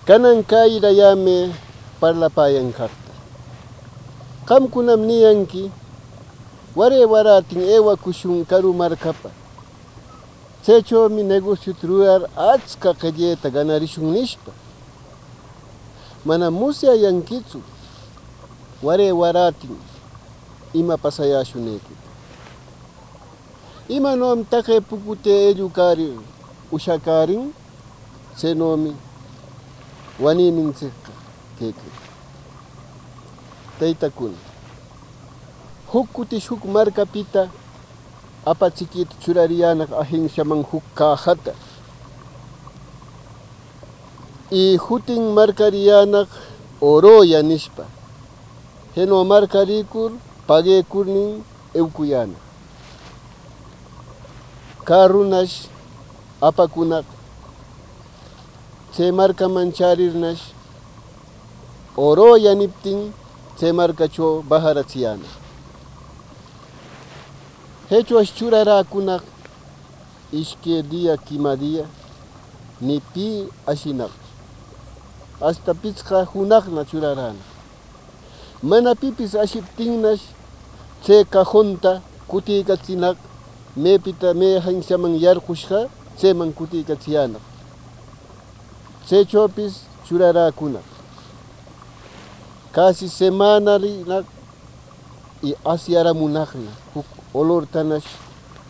Kanan kayrayame parlapayan karta. Qamkunam niyanki ware waratin ewa kushun karu markapa. Chaychawmi negocio rurar achka qilleta ganarishun nishpa. Mana musyayankitsu ware waratin ima pasayashuneki. Imanom taqe pukute ellukarir ushakarin senomi wanininchikqa keke. Taytakuna huk kutish huk markapita apachikita churariyanak ahinshaman huk kajata y hutin markariyanak Oroya nishpa heno markarikur paguekurnin eukuyana karunash apakunak chay markaman charirnash Oroya niptin chay markacho baharachiyana hechuash churarakunak ishke día kima día nipi ashinak hasta pichqa hunaqna churarana mana pipis ashiptinnash chay cajonta kutikatzinak mepita me hanshaman yarqushqa chayman kutikatziyanak chaychawpis churarakunak casi semanarinak y asyaramunaqna huk olortanash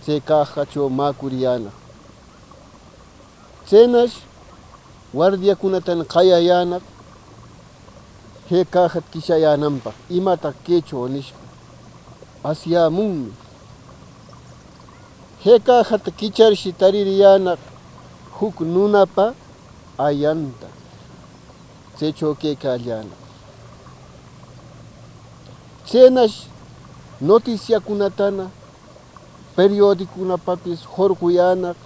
chay cajachaw makuriyana chaynash guardiakunatan qayayanak he cajat kishayananpaq imata quechua nishpa asyamunmi he cajata kicharshi taririyanak huk nunapa ayanta chaychaw kaykallanak chaynash noticiakunatana periodikunapapis horkuyanak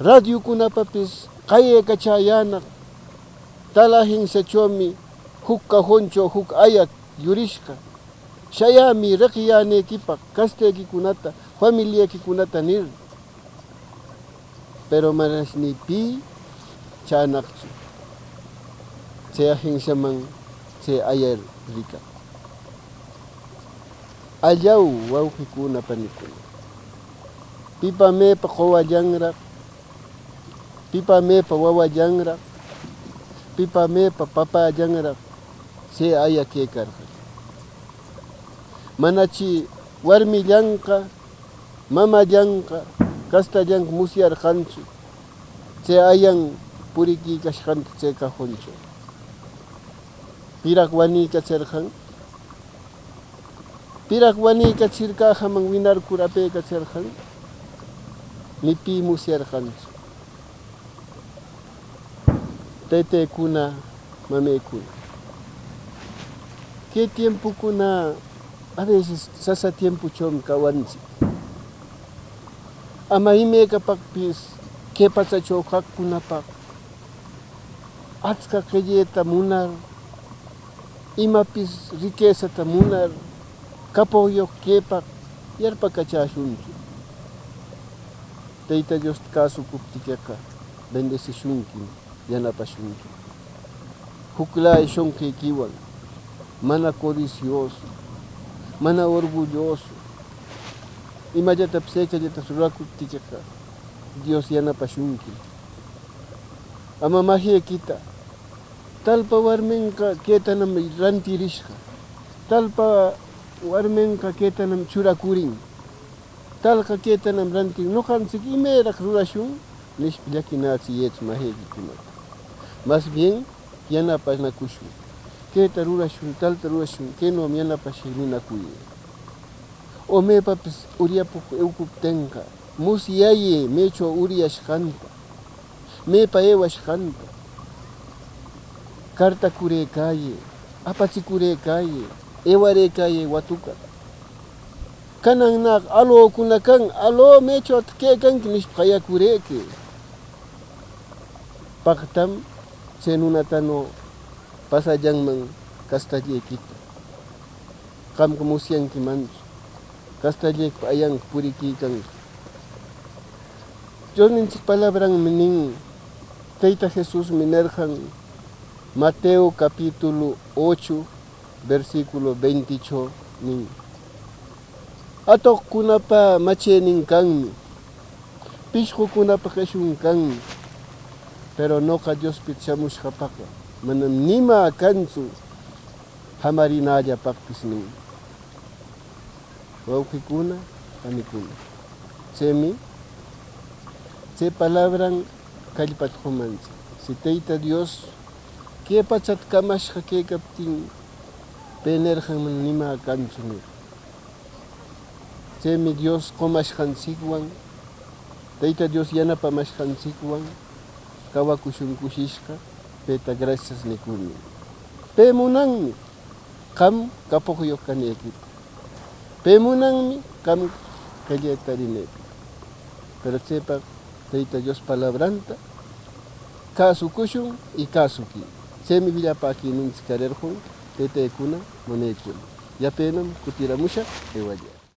radiokunapapis qayaykachayyanak talahinsachawmi huk cajoncho huk ayat yurishqa shayami riqyaneykipaq kastaykikunata familiakikunata nir pero manash ni pi chanaqchu chay ahinshaman chay ayar rika allaw wawqikuna panikuna pipa mepa qowallanraq pipa mepa wawallanraq pipa mepa papallanraq chay aya kaykarqa manachi warmillanqa mamallanqa kastallanqa musyarqanchu chay ayan puriki kashqanta chay cajoncho pirak wanikacharqan pirak wanikachirkajaman winarkur apaykacharqan nipi musyarqanchu taytaykuna mamaykuna kay tiempukuna a veces sasa tiempuchawmi kawanchik ama imaykapaqpis kay pachachaw kaqkunapaq achka qilleta munar imapis riquezata munar kapuyuq kaypaq yarpakachashunchu Tayta Dios kasukuptiyqa bendecishunki yanapashunki huklay shunqiykiwan mana codicioso mana orgulloso imallatapis haykallatas rurakuptiyqa Dios yanapashunki ama mahiykita talpa warminqa kaytanam rantirishqa talpa warminqa kaytanam churakurin talqa kaytanam rantin nuqanchik imayraq rurashun nishpa llakinachiyaychu mahiykikunata más bien yanapanakushun kayta rurashun talta rurashun kaynom yanapashay ninakuyay o maypapis uryapuq eukuptinqa musyayay maychaw uryashqanta maypa ewashqanta kartakuraykaye apachikuraykaye ewaraykaye watuka kanannak alokuna kan alo maychawta kaykanki nishpa qayakurayki paqtam chay nunatano pasallanman kastallaykita qamqa musyankimanchu kastallaypa ayanqa purikuykanqa Diosninchik palabranmi nin Tayta Jesús minerjan Mateo capítulo 8 versículo 28 nin atoqkunapa machenin kanmi pishqukunapa qishun kanmi pero noqa Diospita shamushqapaqa manam nima kanchu hamarinallapaqpis nin wawqikuna panikuna chaymi chay palabran kallpata qumanchik si Tayta Dios kay pachata kamashqa kaykaptin pay nirqan manam nima kanchu nir chaymi Dios qumashqanchikwan Tayta Dios yanapamashqanchikwan kawakushun kushishqa payta gracias nikuni pay munanmi qam kapuqyuq kanaykipaq pay munanmi qam qillayta rinaypaq pero chaypaq Tayta Dios palabranta kasukushun y kasuki chaymi villapakininchik karirqun taytaykuna mamaykuna yapayman kutiramushaq aywalla